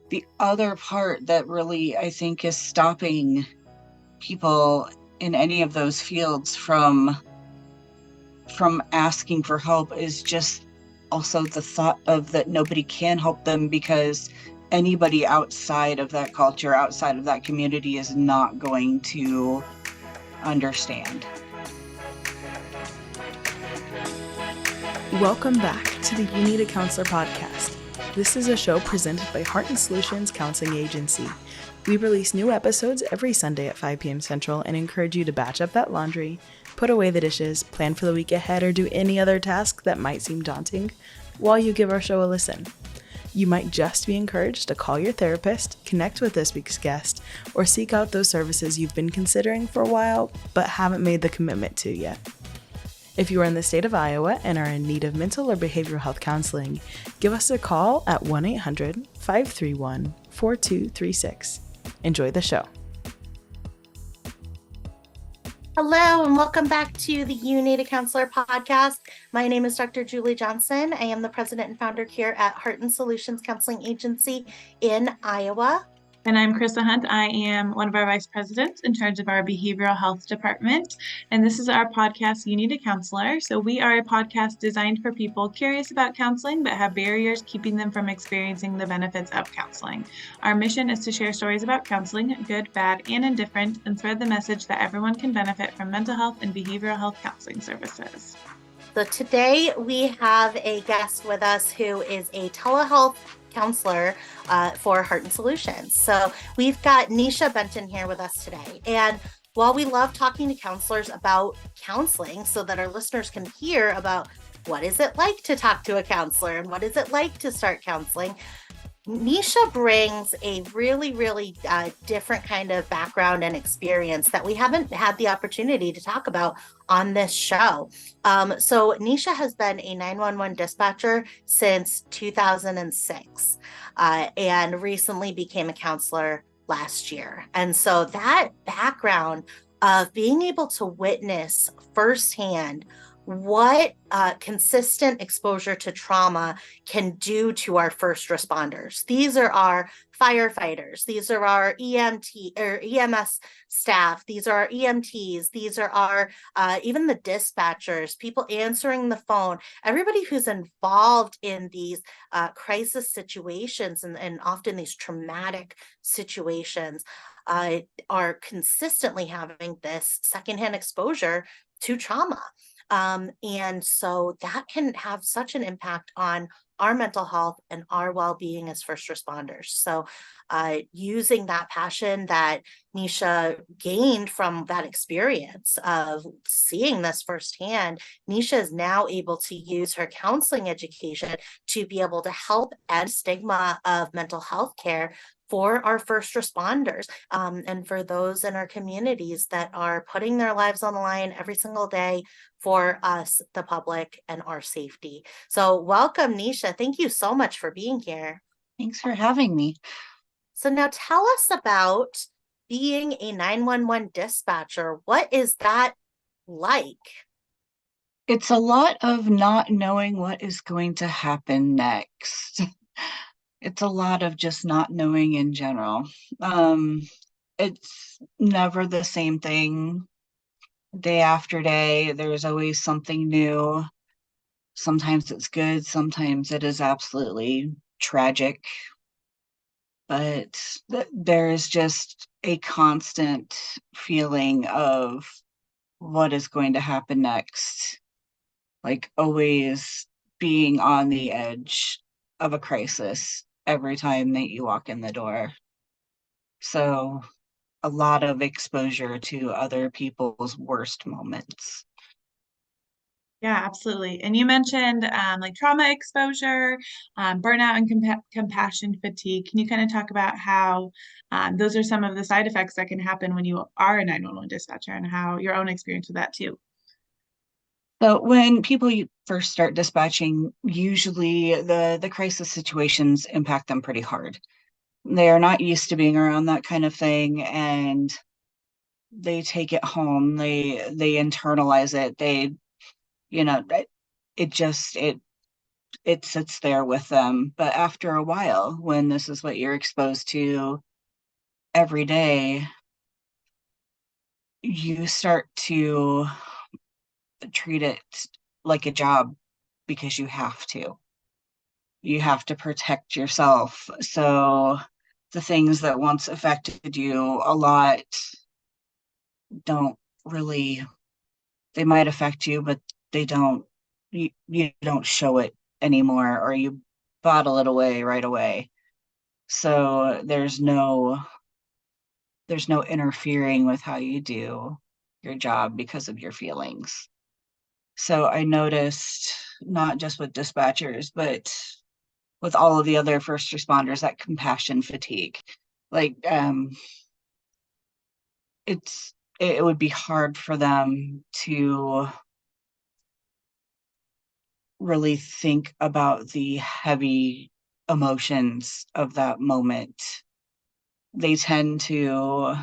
The other part that really, I think, is stopping people in any of those fields from asking for help is just also the thought of that nobody can help them because anybody outside of that culture, outside of that community is not going to understand. Welcome back to the You Need a Counselor podcast. This is a show presented by Heart and Solutions Counseling Agency. We release new episodes every Sunday at 5 p.m. Central and encourage you to batch up that laundry, put away the dishes, plan for the week ahead, or do any other task that might seem daunting while you give our show a listen. You might just be encouraged to call your therapist, connect with this week's guest, or seek out those services you've been considering for a while but haven't made the commitment to yet. If you are in the state of Iowa and are in need of mental or behavioral health counseling, give us a call at 1-800-531-4236. Enjoy the show. Hello, and welcome back to the You Need a Counselor podcast. My name is Dr. Julie Johnson. I am the president and founder here at Heart and Solutions Counseling Agency in Iowa. And I'm Chrissa Hunt. I am one of our vice presidents in charge of our behavioral health department. And this is our podcast, You Need a Counselor. So we are a podcast designed for people curious about counseling but have barriers keeping them from experiencing the benefits of counseling. Our mission is to share stories about counseling, good, bad, and indifferent, and spread the message that everyone can benefit from mental health and behavioral health counseling services. So today we have a guest with us who is a telehealth counselor for Heart and Solutions. So we've got Nesha Benton here with us today. And while we love talking to counselors about counseling so that our listeners can hear about what is it like to talk to a counselor and what is it like to start counseling, Nesha brings a really different kind of background and experience that we haven't had the opportunity to talk about on this show. So Nesha has been a 911 dispatcher since 2006 and recently became a counselor last year. And so that background of being able to witness firsthand what consistent exposure to trauma can do to our first responders. These are our firefighters. These are our EMT or EMS staff. These are our EMTs. These are our even the dispatchers, people answering the phone, everybody who's involved in these crisis situations and often these traumatic situations are consistently having this secondhand exposure to trauma. And so that can have such an impact on our mental health and our well-being as first responders. So using that passion that Nesha gained from that experience of seeing this firsthand, Nesha is now able to use her counseling education to be able to help end stigma of mental health care for our first responders and for those in our communities that are putting their lives on the line every single day for us, the public, and our safety. So welcome, Nesha. Thank you so much for being here. Thanks for having me. So now tell us about being a 911 dispatcher. What is that like? It's a lot of not knowing what is going to happen next. It's a lot of just not knowing in general. It's never the same thing day after day. There's always something new. Sometimes it's good, sometimes it is absolutely tragic. But there's just a constant feeling of what is going to happen next. Like always being on the edge of a crisis every time that you walk in the door. So a lot of exposure to other people's worst moments. Yeah, absolutely. And you mentioned like trauma exposure, burnout, and compassion fatigue. Can you kind of talk about how those are some of the side effects that can happen when you are a 911 dispatcher and how your own experience with that too? So when people first start dispatching, usually the crisis situations impact them pretty hard. They are not used to being around that kind of thing, and they take it home. They internalize it. They, you know, it it sits there with them. But after a while, when this is what you're exposed to every day, you start to treat it like a job because you have to. You have to protect yourself. So the things that once affected you a lot don't really, they might affect you, but they don't, you don't show it anymore, or you bottle it away right away. So there's no interfering with how you do your job because of your feelings. So I noticed, not just with dispatchers, but with all of the other first responders, that compassion fatigue. Like, it would be hard for them to really think about the heavy emotions of that moment. They tend to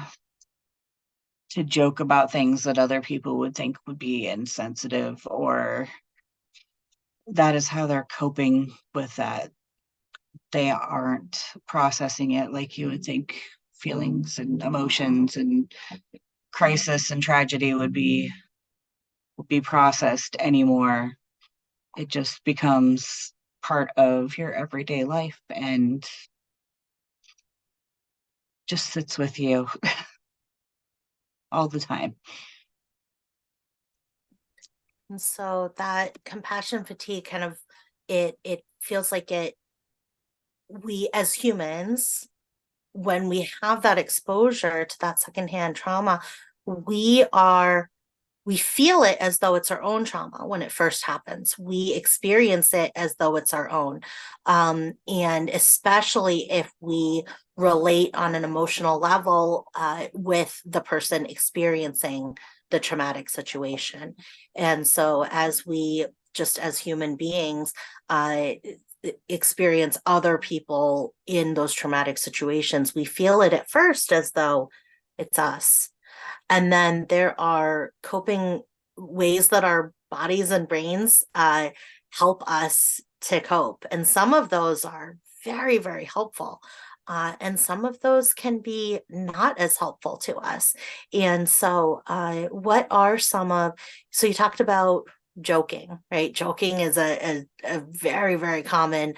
joke about things that other people would think would be insensitive, or that is how they're coping with that. They aren't processing it like you would think feelings and emotions and crisis and tragedy would be processed anymore. It just becomes part of your everyday life and just sits with you all the time. And so that compassion fatigue kind of, it feels like we as humans, when we have that exposure to that secondhand trauma, we feel it as though it's our own trauma. When it first happens, we experience it as though it's our own. And especially if we relate on an emotional level with the person experiencing the traumatic situation. And so as we, just as human beings, experience other people in those traumatic situations, we feel it at first as though it's us. And then there are coping ways that our bodies and brains help us to cope. And some of those are very, very helpful. And some of those can be not as helpful to us. And so what are so you talked about joking, right? Joking is a very, very common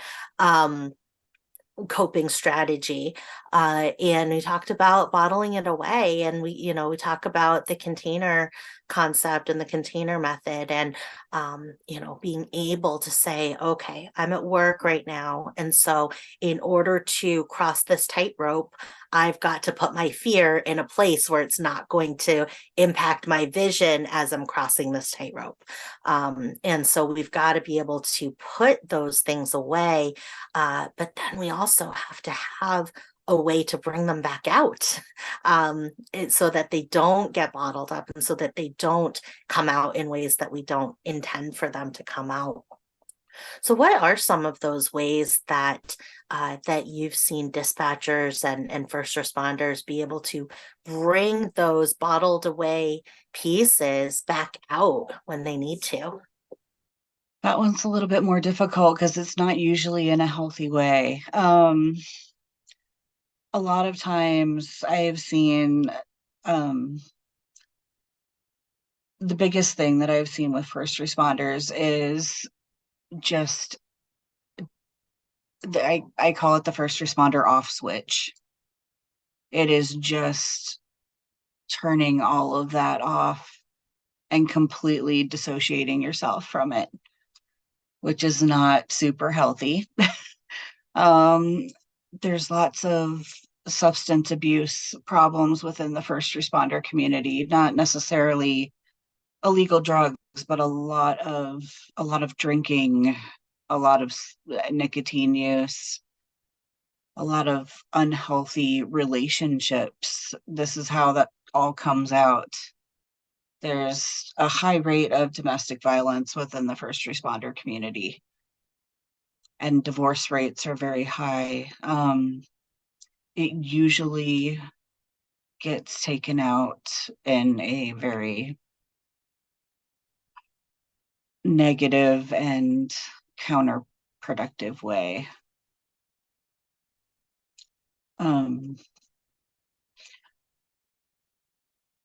coping strategy. And we talked about bottling it away, and we talk about the container concept and the container method, and being able to say, okay, I'm at work right now, and so in order to cross this tightrope, I've got to put my fear in a place where it's not going to impact my vision as I'm crossing this tightrope. And so we've got to be able to put those things away, but then we also have to have a way to bring them back out, so that they don't get bottled up, and so that they don't come out in ways that we don't intend for them to come out. So what are some of those ways that you've seen dispatchers and first responders be able to bring those bottled away pieces back out when they need to? That one's a little bit more difficult because it's not usually in a healthy way. A lot of times I have seen, the biggest thing that I've seen with first responders is just, I call it the first responder off switch. It is just turning all of that off and completely dissociating yourself from it, which is not super healthy. There's lots of substance abuse problems within the first responder community, not necessarily illegal drugs, but a lot of drinking, a lot of nicotine use, a lot of unhealthy relationships. This is how that all comes out. There's a high rate of domestic violence within the first responder community, and divorce rates are very high. It usually gets taken out in a very negative and productive way.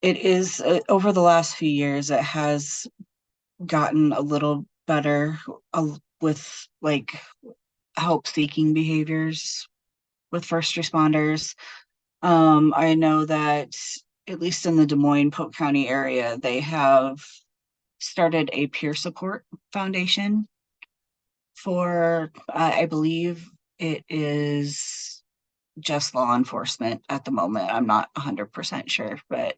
It is over the last few years, it has gotten a little better with like help seeking behaviors with first responders. I know that at least in the Des Moines, Polk County area, they have started a peer support foundation for, I believe it is just law enforcement at the moment. I'm not 100% sure, but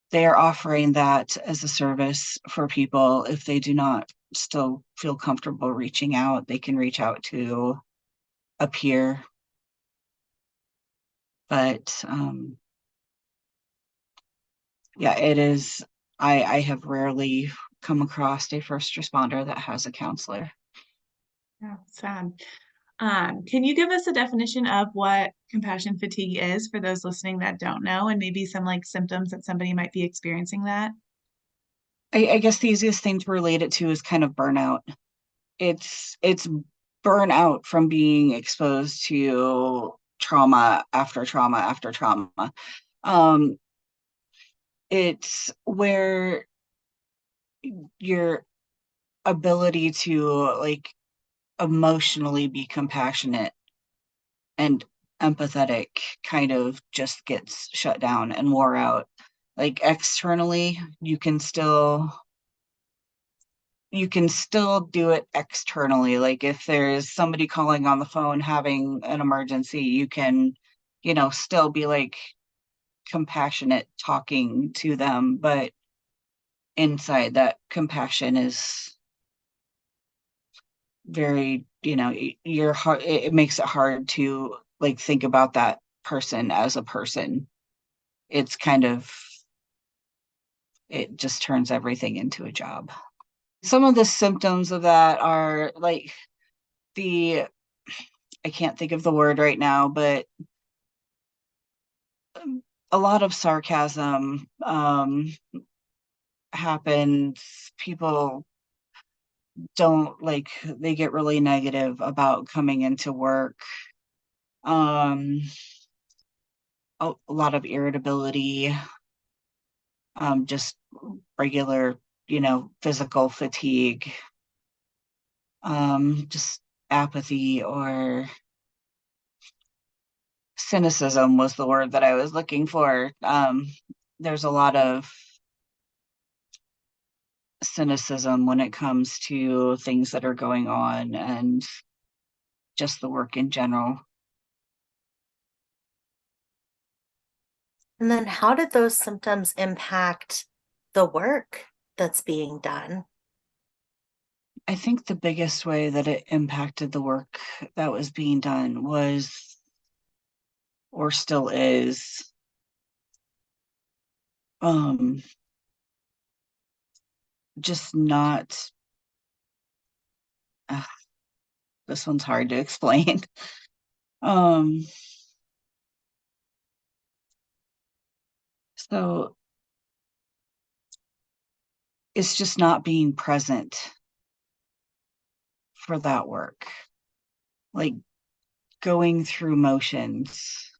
they are offering that as a service for people. If they do not still feel comfortable reaching out, they can reach out to a peer. But yeah, it is. I have rarely come across a first responder that has a counselor. Yeah, sad. Can you give us a definition of what compassion fatigue is for those listening that don't know, and maybe some like symptoms that somebody might be experiencing that? I guess the easiest thing to relate it to is kind of burnout. It's burnout from being exposed to trauma after trauma after trauma. Um, it's where your ability to like emotionally be compassionate and empathetic kind of just gets shut down and wore out. Like externally, you can still do it externally. Like if there's somebody calling on the phone having an emergency, you can, still be like compassionate talking to them, but inside that compassion is very, you're hard, it makes it hard to like think about that person as a person. It's kind of, it just turns everything into a job. Some of the symptoms of that are like the I can't think of the word right now, but a lot of sarcasm happens. People don't like, they get really negative about coming into work. Um, a lot of irritability, just regular, physical fatigue, just apathy or cynicism was the word that I was looking for. There's a lot of cynicism when it comes to things that are going on and just the work in general. And then how did those symptoms impact the work that's being done? I think the biggest way that it impacted the work that was being done was, or still is, um, just not, uh, this one's hard to explain. Um, so it's just not being present for that work, like going through motions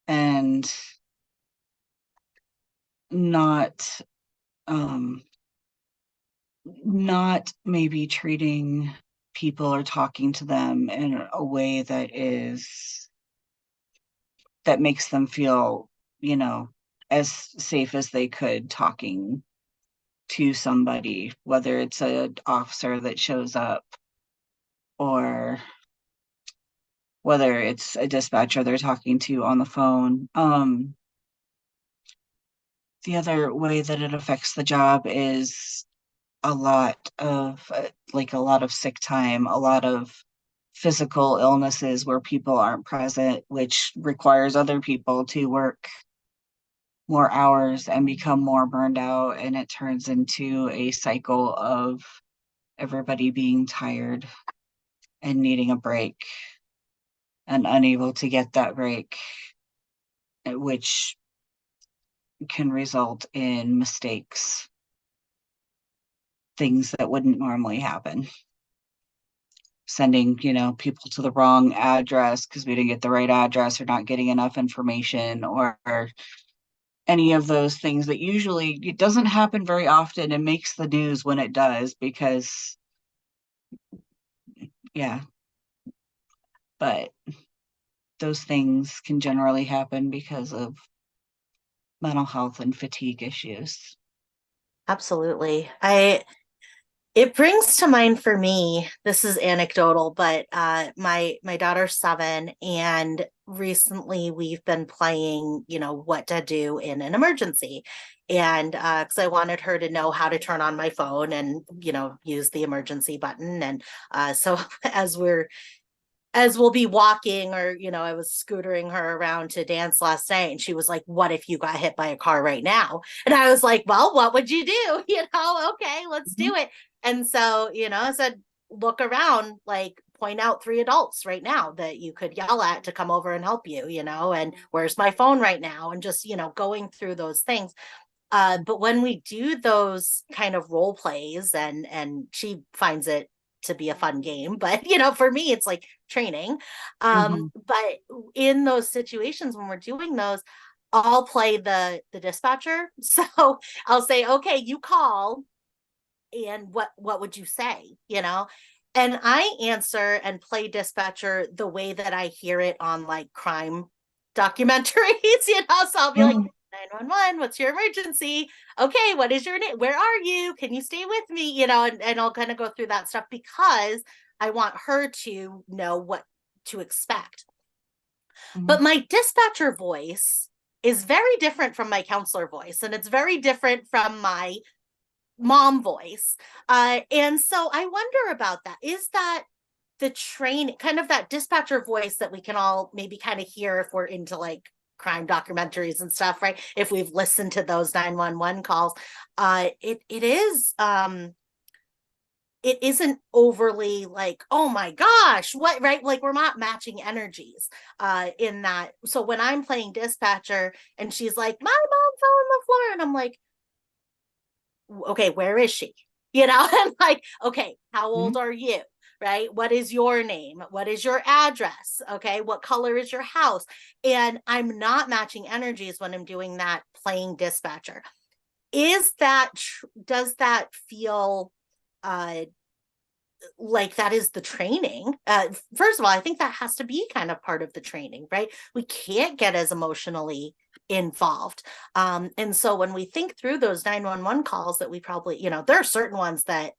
and not um not maybe treating people or talking to them in a way that makes them feel, you know, as safe as they could talking to somebody, whether it's an officer that shows up or whether it's a dispatcher they're talking to on the phone. The other way that it affects the job is a lot of sick time, a lot of physical illnesses where people aren't present, which requires other people to work more hours and become more burned out. And it turns into a cycle of everybody being tired and needing a break and unable to get that break, which can result in mistakes, things that wouldn't normally happen. sending, people to the wrong address because we didn't get the right address or not getting enough information or any of those things that usually it doesn't happen very often and makes the news when it does because yeah, but those things can generally happen because of mental health and fatigue issues. Absolutely. It brings to mind for me, this is anecdotal, but my daughter's 7, and recently we've been playing, what to do in an emergency. And because I wanted her to know how to turn on my phone and, use the emergency button. And so as we'll be walking, or I was scootering her around to dance last night, and she was like, what if you got hit by a car right now? And I was like, well, what would you do? Okay, let's do it. And so I said, look around, like point out 3 adults right now that you could yell at to come over and help you, and where's my phone right now, and just going through those things. But when we do those kind of role plays, and she finds it to be a fun game, but for me it's like training. But in those situations when we're doing those, I'll play the dispatcher. So I'll say, okay, you call, and what would you say? And I answer and play dispatcher the way that I hear it on like crime documentaries. So I'll be like, 911, what's your emergency? Okay, what is your name? Where are you? Can you stay with me? And I'll kind of go through that stuff because I want her to know what to expect. But my dispatcher voice is very different from my counselor voice, and it's very different from my mom voice. And so I wonder about that. Is that the training, kind of that dispatcher voice that we can all maybe kind of hear if we're into like crime documentaries and stuff, right? If we've listened to those 911 calls, it isn't overly like, oh my gosh, what, right? Like we're not matching energies in that. So when I'm playing dispatcher and she's like, my mom fell on the floor, and I'm like, okay, where is she? And like, okay, how old are you? Right? What is your name? What is your address? Okay, what color is your house? And I'm not matching energies when I'm doing that playing dispatcher. Does that feel like that is the training? First of all, I think that has to be kind of part of the training, right? We can't get as emotionally involved. And so when we think through those 911 calls that we probably, there are certain ones that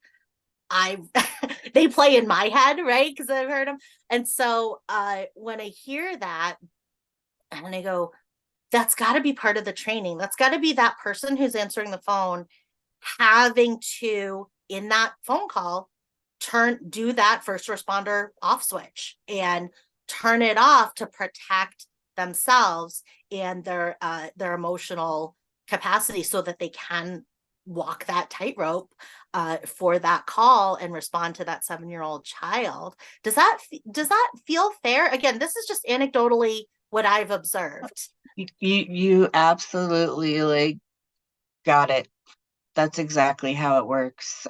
they play in my head, right? Because I've heard them. And so when I hear that, and I go, that's got to be part of the training. That's got to be that person who's answering the phone having to, in that phone call, do that first responder off switch and turn it off to protect themselves and their emotional capacity so that they can walk that tightrope for that call and respond to that 7-year-old child. Does that feel fair? Again, this is just anecdotally what I've observed. You absolutely like got it. That's exactly how it works.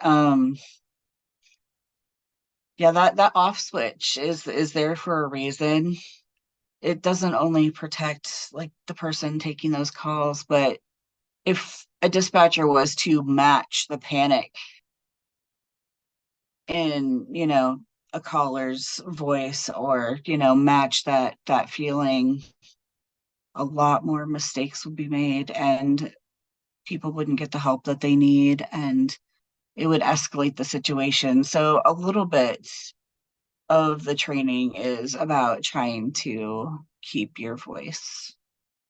Yeah, that off switch is there for a reason. It doesn't only protect like the person taking those calls, but if a dispatcher was to match the panic in, a caller's voice, or, match that feeling, a lot more mistakes would be made and people wouldn't get the help that they need, and it would escalate the situation. So a little bit of the training is about trying to keep your voice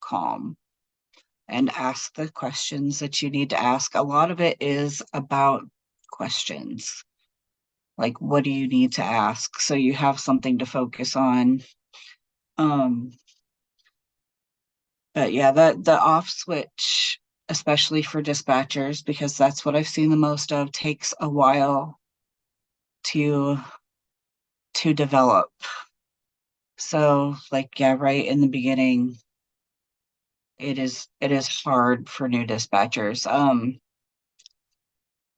calm and ask the questions that you need to ask. A lot of it is about questions. Like, what do you need to ask? So you have something to focus on. But yeah, the off switch, especially for dispatchers, because that's what I've seen the most of, takes a while to develop. So like, yeah, right in the beginning, it is hard for new dispatchers.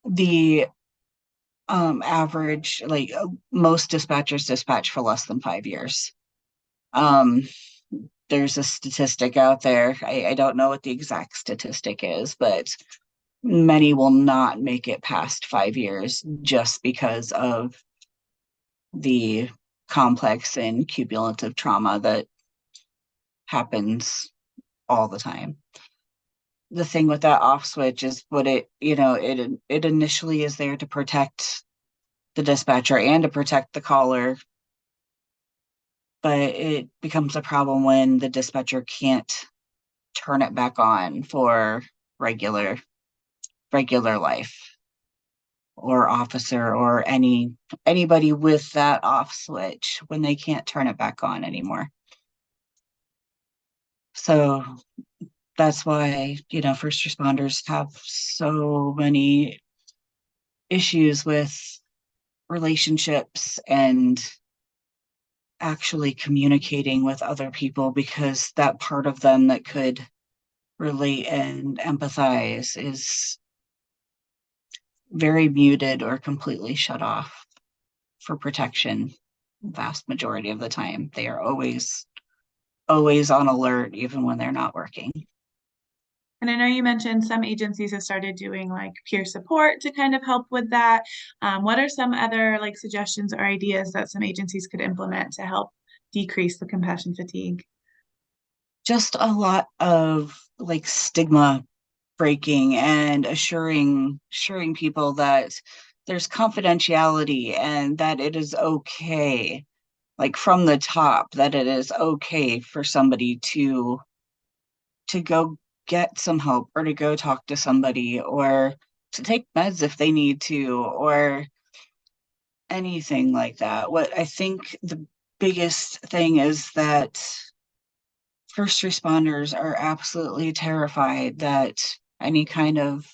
The average, like most dispatchers dispatch for less than 5 years. Um, there's a statistic out there. I don't know what the exact statistic is, but many will not make it past 5 years just because of the complex and cumulative trauma that happens all the time. The thing with that off switch is what it initially is there to protect the dispatcher and to protect the caller, but it becomes a problem when the dispatcher can't turn it back on for regular life, or officer, or anybody with that off switch when they can't turn it back on anymore. So that's why, first responders have so many issues with relationships and actually communicating with other people, because that part of them that could relate and empathize is very muted or completely shut off for protection. Vast majority of the time, they are always on alert, even when they're not working. And I know you mentioned some agencies have started doing like peer support to kind of help with that. What are some other like suggestions or ideas that some agencies could implement to help decrease the compassion fatigue? Just a lot of like stigma breaking and assuring people that there's confidentiality and that it is okay, like from the top, that it is okay for somebody to go get some help, or to go talk to somebody, or to take meds if they need to, or anything like that. What I think the biggest thing is that first responders are absolutely terrified that any kind of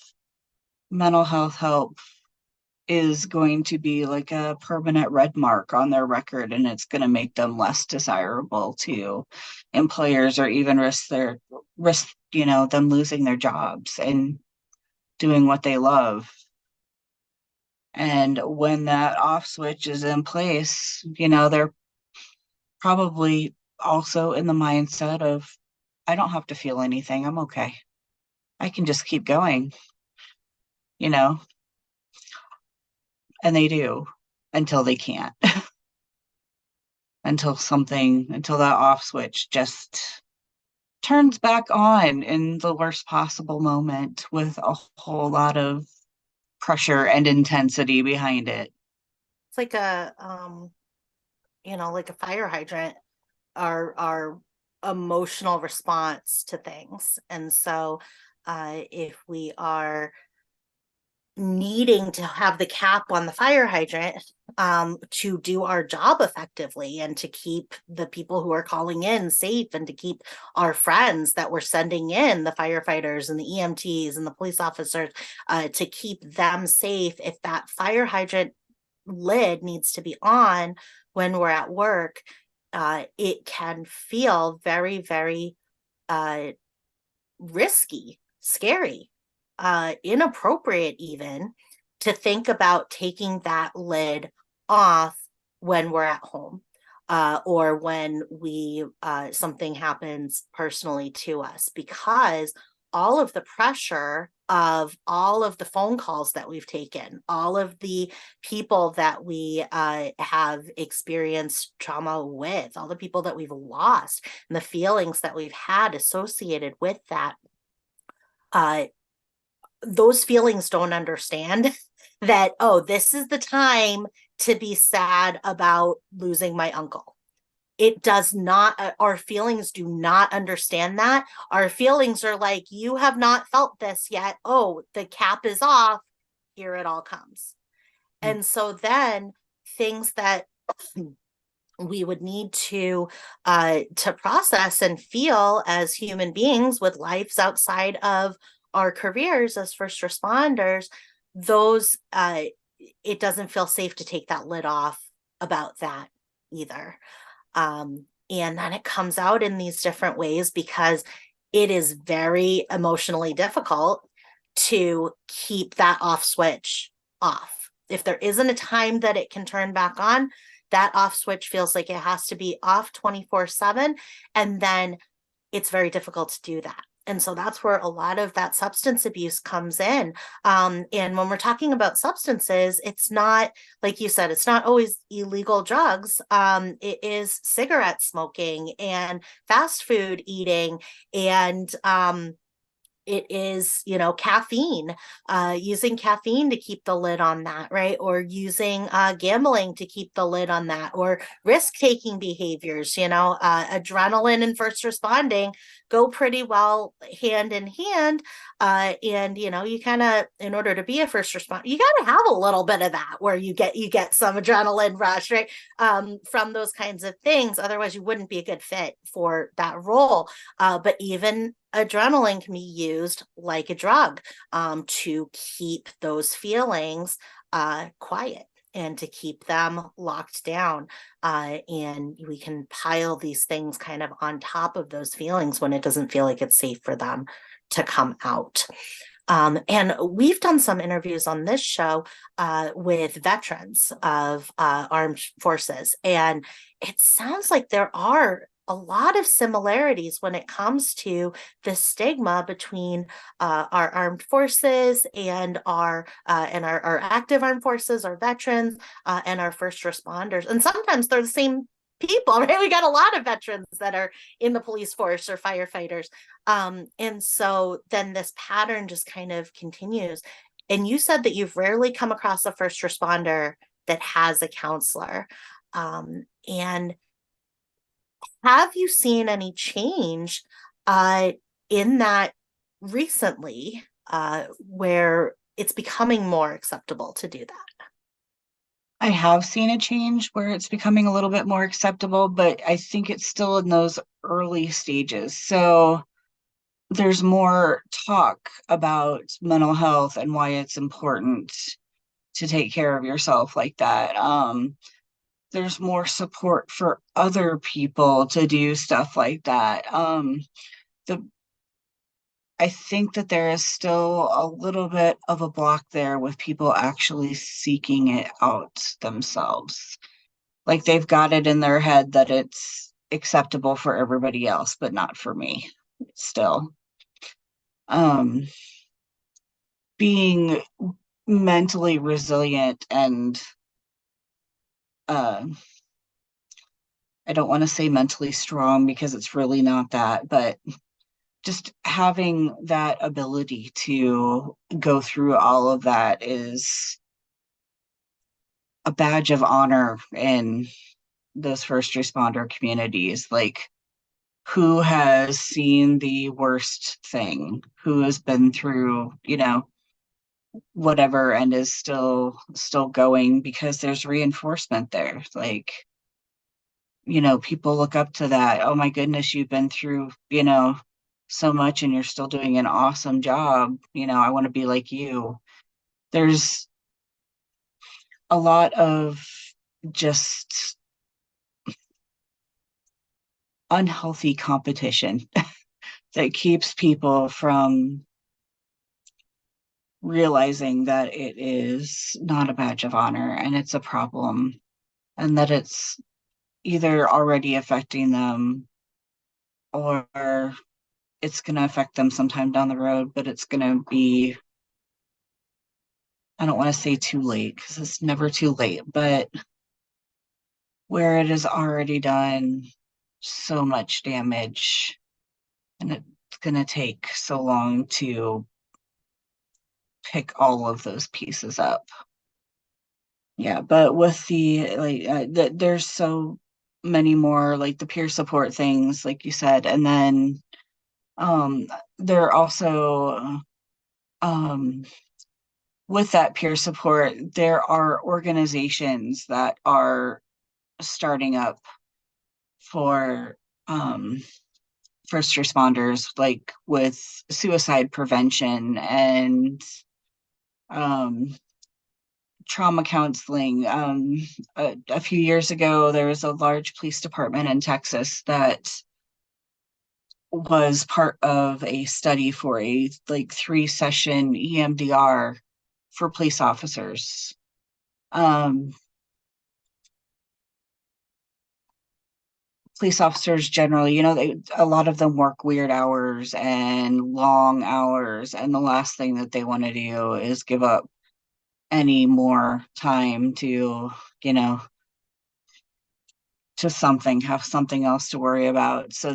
mental health help is going to be like a permanent red mark on their record, and it's going to make them less desirable to employers, or even risk them losing their jobs and doing what they love. And when that off switch is in place, they're probably also in the mindset of, I don't have to feel anything, I'm okay, I can just keep going, you know and they do, until they can't. Until that off switch just turns back on in the worst possible moment, with a whole lot of pressure and intensity behind it. It's like like a fire hydrant, our emotional response to things. And so if we are needing to have the cap on the fire hydrant to do our job effectively, and to keep the people who are calling in safe, and to keep our friends that we're sending in, the firefighters and the EMTs and the police officers, to keep them safe, if that fire hydrant lid needs to be on when we're at work, it can feel very, very risky, scary, inappropriate even, to think about taking that lid off when we're at home, or when we something happens personally to us, because all of the pressure of all of the phone calls that we've taken, all of the people that we have experienced trauma with, all the people that we've lost, and the feelings that we've had associated with that, those feelings don't understand that, oh, this is the time to be sad about losing my uncle. It does not, our feelings do not understand that. Our feelings are like, you have not felt this yet. Oh, the cap is off. Here it all comes. And so then things that we would need to process and feel as human beings with lives outside of our careers as first responders, those it doesn't feel safe to take that lid off about that either. And then it comes out in these different ways, because it is very emotionally difficult to keep that off switch off. if there isn't a time that it can turn back on, that off switch feels like it has to be off 24/7. And then it's very difficult to do that. And so that's where a lot of that substance abuse comes in. And when we're talking about substances, it's not, like you said, it's not always illegal drugs. It is cigarette smoking and fast food eating, and it is, caffeine, using caffeine to keep the lid on that, right? Or using gambling to keep the lid on that, or risk-taking behaviors, adrenaline and first responding go pretty well hand in hand. And, you kind of, in order to be a first responder, you got to have a little bit of that where you get some adrenaline rush, right? From those kinds of things. Otherwise, you wouldn't be a good fit for that role. But even adrenaline can be used like a drug, to keep those feelings quiet and to keep them locked down. And we can pile these things kind of on top of those feelings when it doesn't feel like it's safe for them to come out. And we've done some interviews on this show with veterans of armed forces, and it sounds like there are a lot of similarities when it comes to the stigma between our armed forces and our active armed forces, our veterans, and our first responders. And sometimes they're the same people, right? We got a lot of veterans that are in the police force or firefighters. And so then this pattern just kind of continues. And you said that you've rarely come across a first responder that has a counselor. And have you seen any change in that recently, where it's becoming more acceptable to do that? I have seen a change where it's becoming a little bit more acceptable, but I think it's still in those early stages. So there's more talk about mental health and why it's important to take care of yourself like that. There's more support for other people to do stuff like that. The I think that there is still a little bit of a block there with people actually seeking it out themselves. Like they've got it in their head that it's acceptable for everybody else, but not for me still. Being mentally resilient and I don't want to say mentally strong because it's really not that, but just having that ability to go through all of that is a badge of honor in those first responder communities. Like, who has seen the worst thing? Who has been through, whatever and is still going because there's reinforcement there. Like, people look up to that. Oh my goodness, you've been through, so much and you're still doing an awesome job. I want to be like you. There's a lot of just unhealthy competition that keeps people from realizing that it is not a badge of honor and it's a problem, and that it's either already affecting them or it's going to affect them sometime down the road, but it's going to be, I don't want to say too late because it's never too late, but where it has already done so much damage and it's going to take so long to pick all of those pieces up. Yeah, but with there's so many more, like the peer support things, like you said, and then there are also with that peer support, there are organizations that are starting up for first responders, like with suicide prevention and trauma counseling. A few years ago, there was a large police department in Texas that was part of a study for a 3-session EMDR for police officers. Um, Police officers generally, a lot of them work weird hours and long hours, and the last thing that they want to do is give up any more time to, you know, to have something else to worry about. So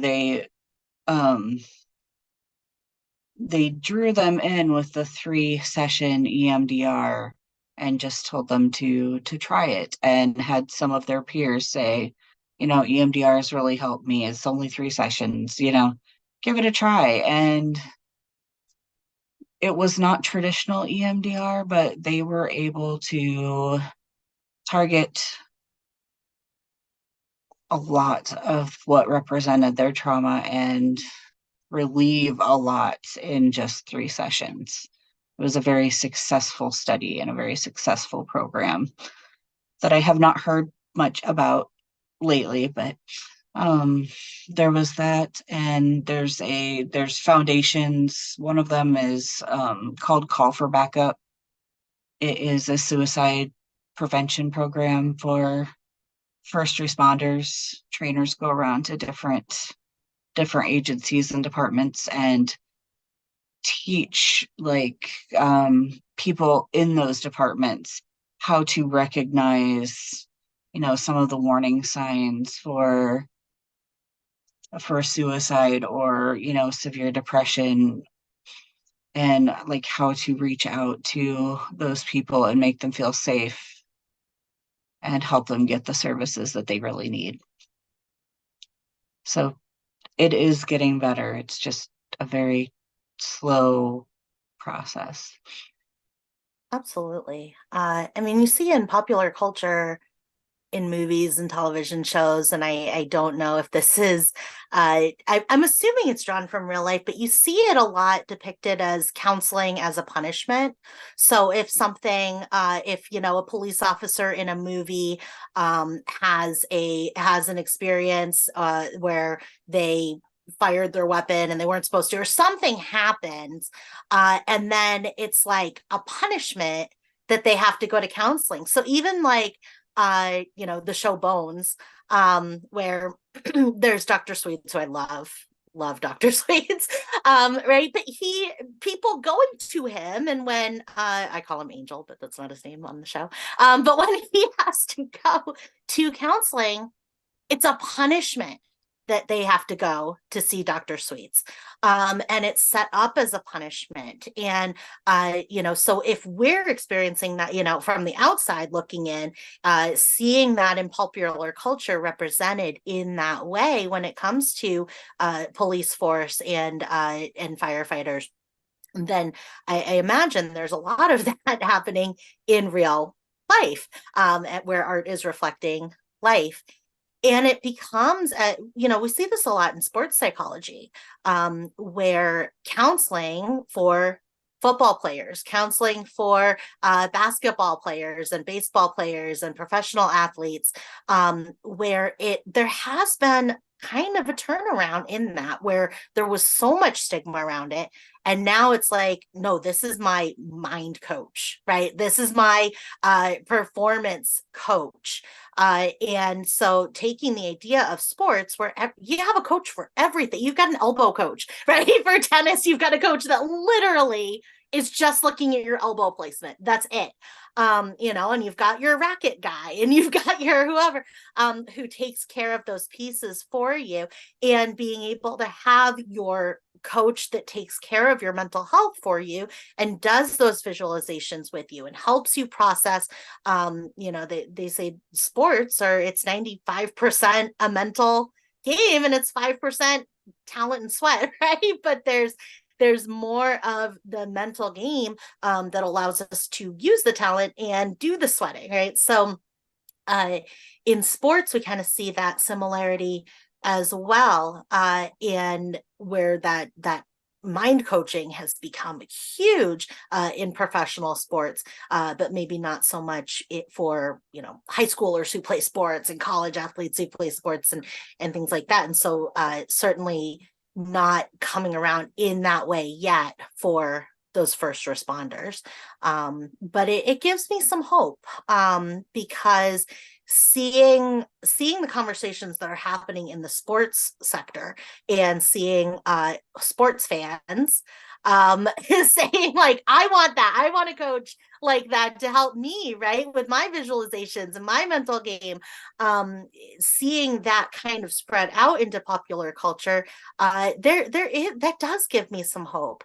um they drew them in with the 3 session EMDR and just told them to try it, and had some of their peers say, EMDR has really helped me. It's only 3 sessions, give it a try. And it was not traditional EMDR, but they were able to target a lot of what represented their trauma and relieve a lot in just 3 sessions. It was a very successful study and a very successful program that I have not heard much about lately, but there was that. And there's foundations. One of them is called Call for Backup. It is a suicide prevention program for first responders. Trainers go around to different agencies and departments and teach people in those departments how to recognize some of the warning signs for suicide or severe depression, and like how to reach out to those people and make them feel safe and help them get the services that they really need. So it is getting better. It's just a very slow process. Absolutely. I mean, you see in popular culture, in movies and television shows, and I don't know if this is, I'm assuming it's drawn from real life, but you see it a lot depicted as counseling as a punishment. So if something, if a police officer in a movie has an experience where they fired their weapon and they weren't supposed to, or something happens, and then it's like a punishment that they have to go to counseling. So even like the show Bones, where there's Dr. Sweets, who I love Dr. Sweets, right? But people going to him, and when I call him Angel, but that's not his name on the show. But when he has to go to counseling, it's a punishment that they have to go to see Dr. Sweets. And it's set up as a punishment. And, so if we're experiencing that, from the outside looking in, seeing that in popular culture represented in that way when it comes to police force and firefighters, then I imagine there's a lot of that happening in real life, where art is reflecting life. And it becomes, we see this a lot in sports psychology, where counseling for football players, counseling for basketball players and baseball players and professional athletes, where there has been kind of a turnaround in that, where there was so much stigma around it. And now it's like, no, this is my mind coach, right? This is my performance coach. And so taking the idea of sports where you have a coach for everything. You've got an elbow coach, right? For tennis, you've got a coach that literally is just looking at your elbow placement. That's it. And you've got your racket guy, and you've got your whoever who takes care of those pieces for you, and being able to have your coach that takes care of your mental health for you and does those visualizations with you and helps you process. They say sports it's 95% a mental game and it's 5% talent and sweat, right? But there's more of the mental game that allows us to use the talent and do the sweating, right? So in sports, we kind of see that similarity as well, and where that mind coaching has become huge in professional sports, but maybe not so much for high schoolers who play sports and college athletes who play sports and things like that. And so certainly not coming around in that way yet for those first responders. But it gives me some hope, because seeing the conversations that are happening in the sports sector and seeing sports fans saying like, I want that, I want a coach like that to help me, right, with my visualizations and my mental game. Seeing that kind of spread out into popular culture, that does give me some hope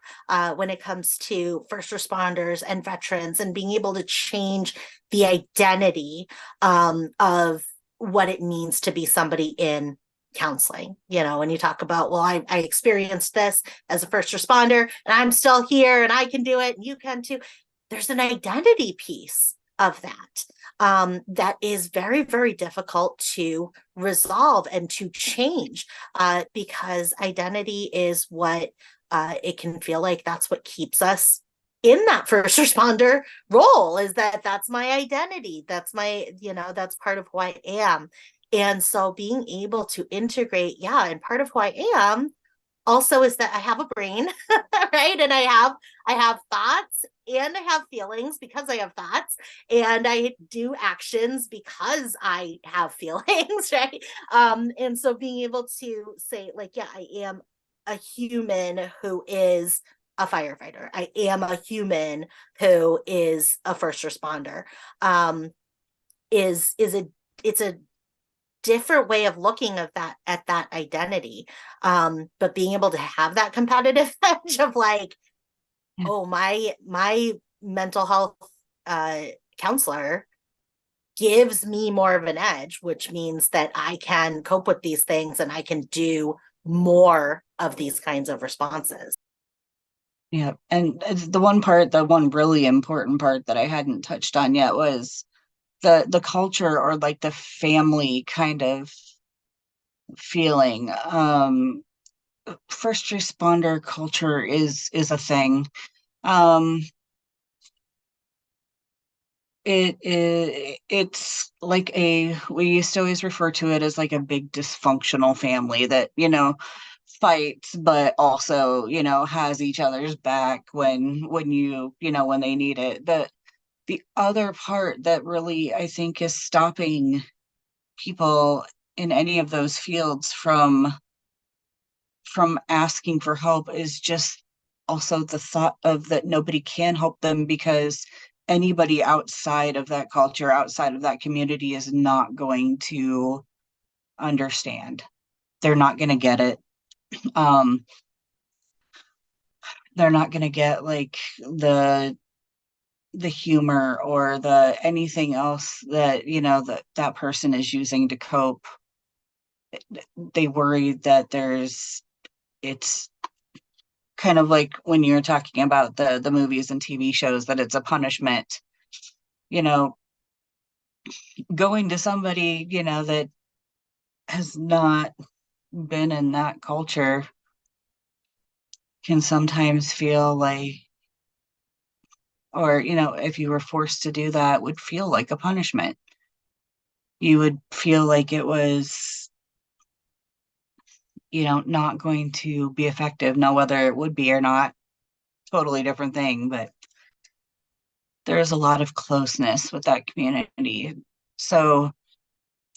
when it comes to first responders and veterans, and being able to change the identity of what it means to be somebody in counseling. When you talk about, well, I experienced this as a first responder and I'm still here and I can do it and you can too. There's an identity piece of that that is very, very difficult to resolve and to change, because identity is what it can feel like that's what keeps us in that first responder role, is that's my identity. That's my, that's part of who I am. And so being able to integrate, and part of who I am also is that I have a brain, right? And I have thoughts and I have feelings because I have thoughts, and I do actions because I have feelings, right? And so being able to say like, I am a human who is a firefighter. I am a human who is a first responder. It's a different way of looking at that identity, but being able to have that competitive edge of like, oh, my mental health counselor gives me more of an edge, which means that I can cope with these things and I can do more of these kinds of responses. Yeah. And the one really important part that I hadn't touched on yet was the culture, or like the family kind of feeling. First responder culture is a thing. It's like we used to always refer to it as like a big dysfunctional family that, fights, but also, has each other's back when when they need it. The other part that really, I think, is stopping people in any of those fields from asking for help is just also the thought of that nobody can help them, because anybody outside of that culture, outside of that community, is not going to understand. They're not going to get it. They're not going to get like the humor or the anything else that that person is using to cope. They worry that it's kind of like when you're talking about the movies and TV shows, that it's a punishment. Going to somebody that has not been in that culture can sometimes feel like, or if you were forced to do that, would feel like a punishment. You would feel like it was not going to be effective. Now, whether it would be or not, totally different thing, but there's a lot of closeness with that community. So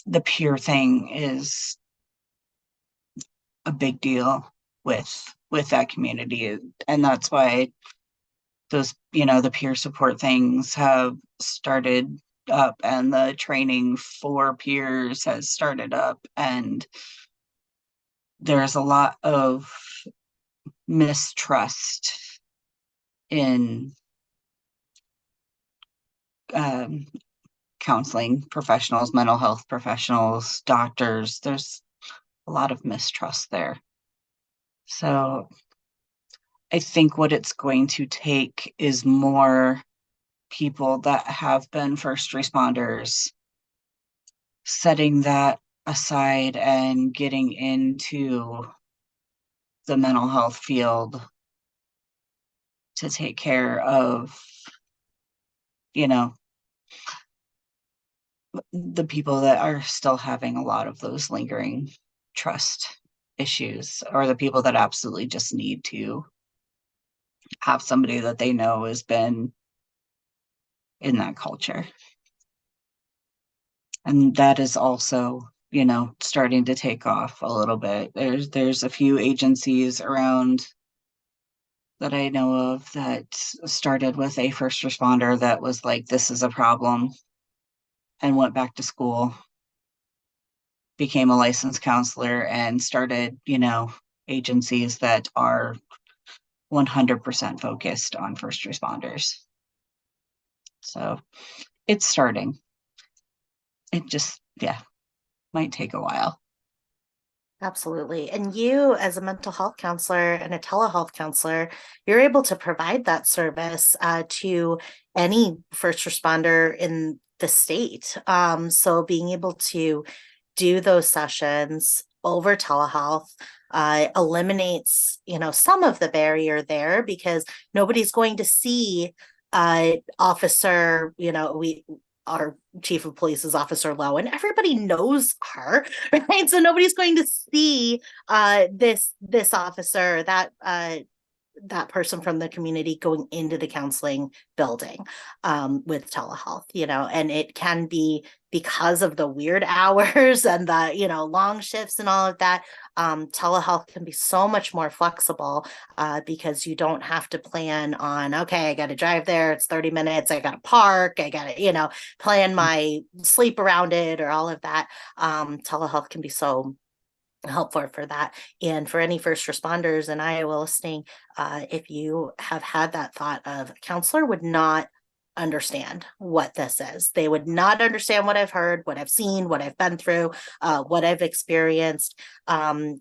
the peer thing is a big deal with that community. And that's why those, the peer support things have started up, and the training for peers has started up, and there's a lot of mistrust in counseling professionals, mental health professionals, doctors. There's a lot of mistrust there. So I think what it's going to take is more people that have been first responders setting that aside and getting into the mental health field to take care of, the people that are still having a lot of those lingering trust issues, or the people that absolutely just need to have somebody that they know has been in that culture. And that is also, starting to take off a little bit. There's a few agencies around that I know of that started with a first responder that was like, this is a problem, and went back to school, became a licensed counselor, and started, agencies that are 100% focused on first responders. So it's starting. It just, yeah, might take a while. Absolutely. And you, as a mental health counselor and a telehealth counselor, you're able to provide that service to any first responder in the state. So being able to do those sessions over telehealth eliminates, some of the barrier there, because nobody's going to see officer, our chief of police is Officer Lowe, and everybody knows her, right? So nobody's going to see this officer, that person from the community going into the counseling building with telehealth, and it can be, because of the weird hours and the, long shifts and all of that, telehealth can be so much more flexible because you don't have to plan on, okay, I got to drive there, it's 30 minutes, I got to park, I got to, plan my sleep around it or all of that. Telehealth can be so helpful for that. And for any first responders in Iowa listening, if you have had that thought of, a counselor would not understand what this is, they would not understand what I've heard, what I've seen, what I've been through, what I've experienced. If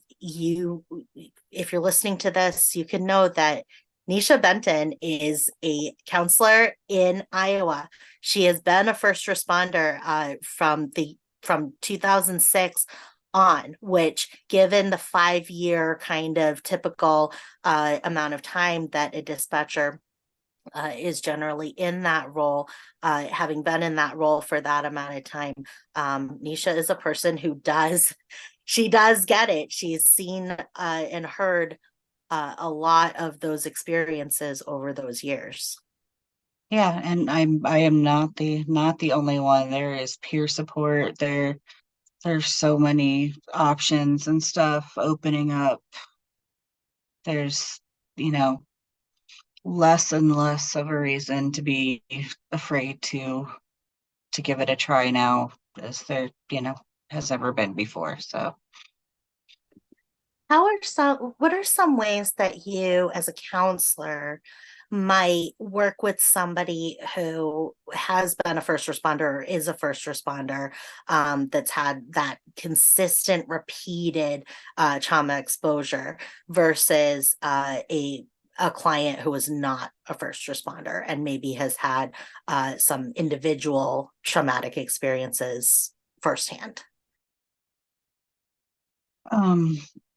you're listening to this, you can know that Nesha Benton is a counselor in Iowa. She has been a first responder from 2006 on, which, given the 5-year kind of typical amount of time that a dispatcher is generally in that role, having been in that role for that amount of time, Nesha is a person who does get it. She's seen and heard a lot of those experiences over those years. Yeah, and I am not the only one. There is peer support. There's so many options and stuff opening up. There's, less and less of a reason to be afraid to give it a try now, as there, has ever been before. So What are some ways that you, as a counselor, might work with somebody who has been a first responder or is a first responder, that's had that consistent, repeated trauma exposure versus a client who is not a first responder and maybe has had some individual traumatic experiences firsthand?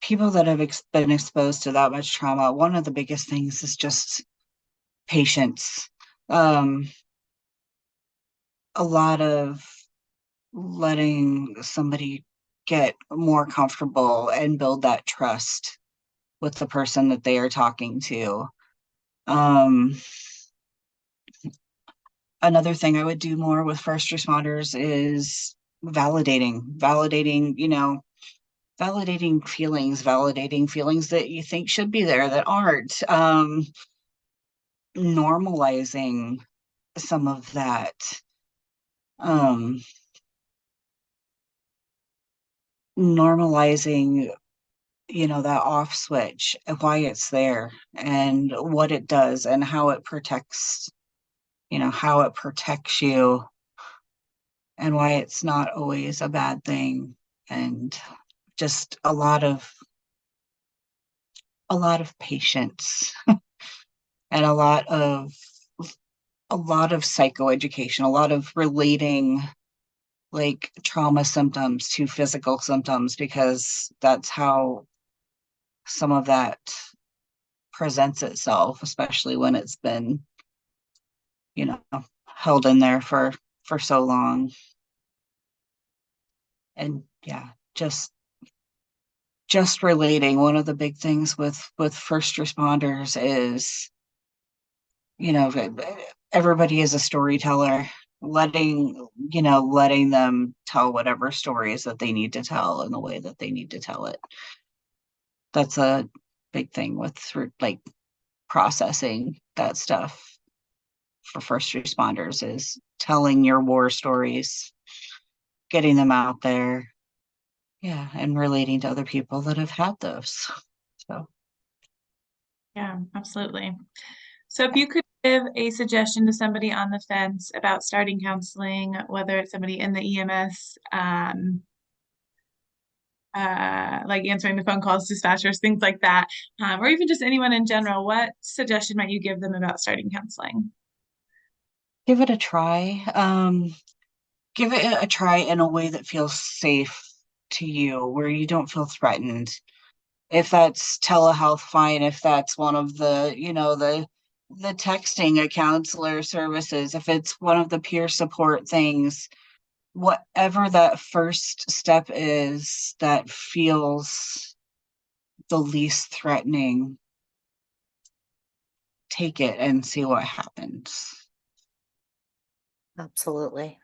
people that have been exposed to that much trauma, one of the biggest things is just patience. A lot of letting somebody get more comfortable and build that trust with the person that they are talking to. Another thing I would do more with first responders is validating feelings that you think should be there that aren't. Normalizing some of that. Normalizing, that off switch, why it's there and what it does and how it protects, you, and why it's not always a bad thing. And just a lot of patience and a lot of psychoeducation, a lot of relating like trauma symptoms to physical symptoms, because that's how some of that presents itself, especially when it's been, you know, held in there for so long. And yeah, just relating. One of the big things with first responders is everybody is a storyteller, letting them tell whatever stories that they need to tell in the way that they need to tell it. That's a big thing with like processing that stuff for first responders, is telling your war stories, getting them out there. Yeah. And relating to other people that have had those. So. Yeah, absolutely. So if you could give a suggestion to somebody on the fence about starting counseling, whether it's somebody in the EMS, like answering the phone calls, dispatchers, things like that, or even just anyone in general, what suggestion might you give them about starting counseling? Give it a try. Give it a try in a way that feels safe to you, where you don't feel threatened. If that's telehealth, fine. If that's one of the texting a counselor services, if it's one of the peer support things, whatever that first step is that feels the least threatening, take it and see what happens. Absolutely.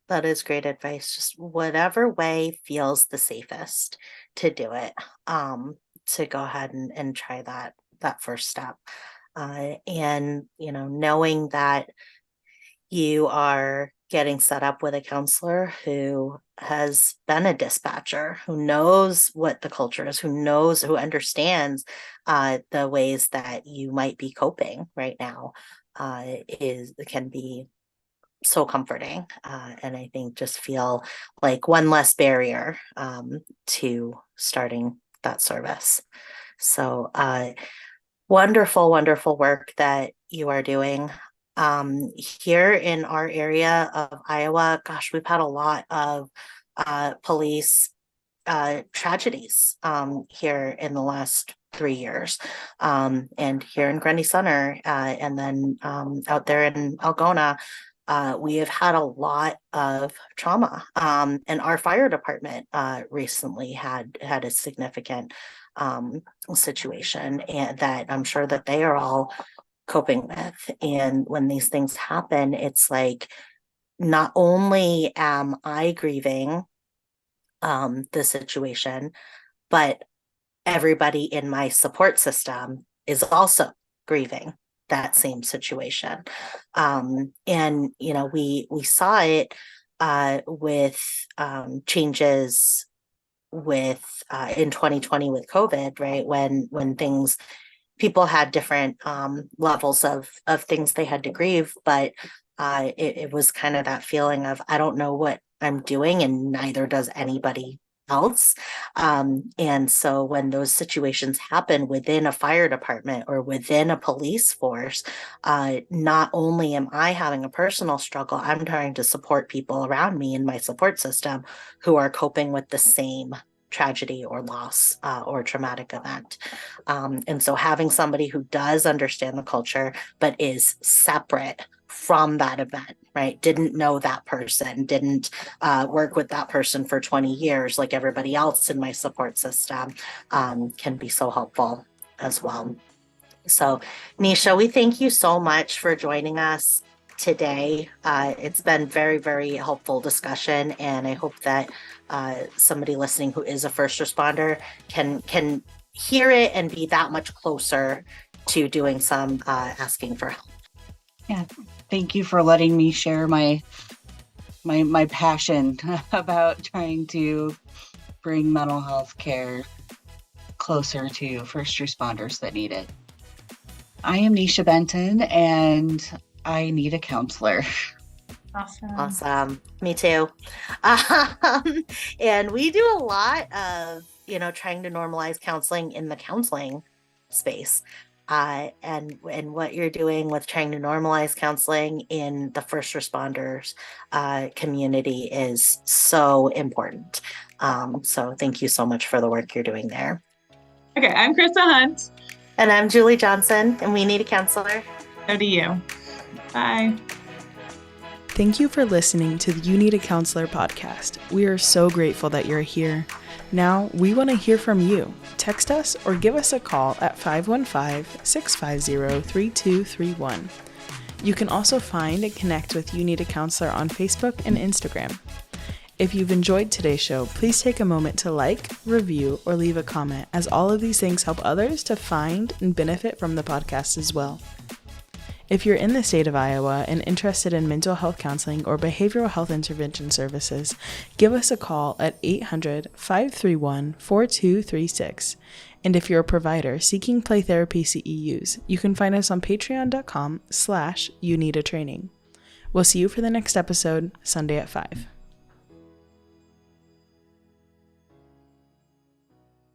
That is great advice. Just whatever way feels the safest to do it, to go ahead and try that first step. And knowing that you are getting set up with a counselor who has been a dispatcher, who knows what the culture is, who understands the ways that you might be coping right now, can be so comforting, and I think just feel like one less barrier to starting that service. So wonderful, wonderful work that you are doing. Here in our area of Iowa, gosh, we've had a lot of police tragedies here in the last 3 years, and here in Grundy Center, and then out there in Algona, we have had a lot of trauma, and our fire department recently had a significant situation, and that I'm sure that they are all coping with. And when these things happen, it's like, not only am I grieving the situation, but everybody in my support system is also grieving that same situation. And we saw it with changes with in 2020 with COVID, right? When people had different levels of things they had to grieve, but it was kind of that feeling of, I don't know what I'm doing, and neither does anybody else. And so when those situations happen within a fire department or within a police force, not only am I having a personal struggle, I'm trying to support people around me in my support system who are coping with the same tragedy or loss or traumatic event. And so having somebody who does understand the culture but is separate from that event, right? Didn't know that person, didn't work with that person for 20 years like everybody else in my support system, can be so helpful as well. So Nesha, we thank you so much for joining us today. It's been very, very helpful discussion, and I hope that somebody listening who is a first responder can hear it and be that much closer to doing some asking for help. Yeah, thank you for letting me share my passion about trying to bring mental health care closer to first responders that need it. I am Nesha Benton, and I need a counselor. Awesome. Me too. And we do a lot of, trying to normalize counseling in the counseling space. And what you're doing with trying to normalize counseling in the first responders community is so important. So thank you so much for the work you're doing there. Okay, I'm Chrissa Hunt. And I'm Julie Johnson, and we need a counselor. So do you. Bye. Thank you for listening to the You Need a Counselor podcast. We are so grateful that you're here. Now, we want to hear from you. Text us or give us a call at 515-650-3231. You can also find and connect with You Need a Counselor on Facebook and Instagram. If you've enjoyed today's show, please take a moment to like, review, or leave a comment, as all of these things help others to find and benefit from the podcast as well. If you're in the state of Iowa and interested in mental health counseling or behavioral health intervention services, give us a call at 800-531-4236. And if you're a provider seeking play therapy CEUs, you can find us on patreon.com/youneedatraining. We'll see you for the next episode, Sunday at 5.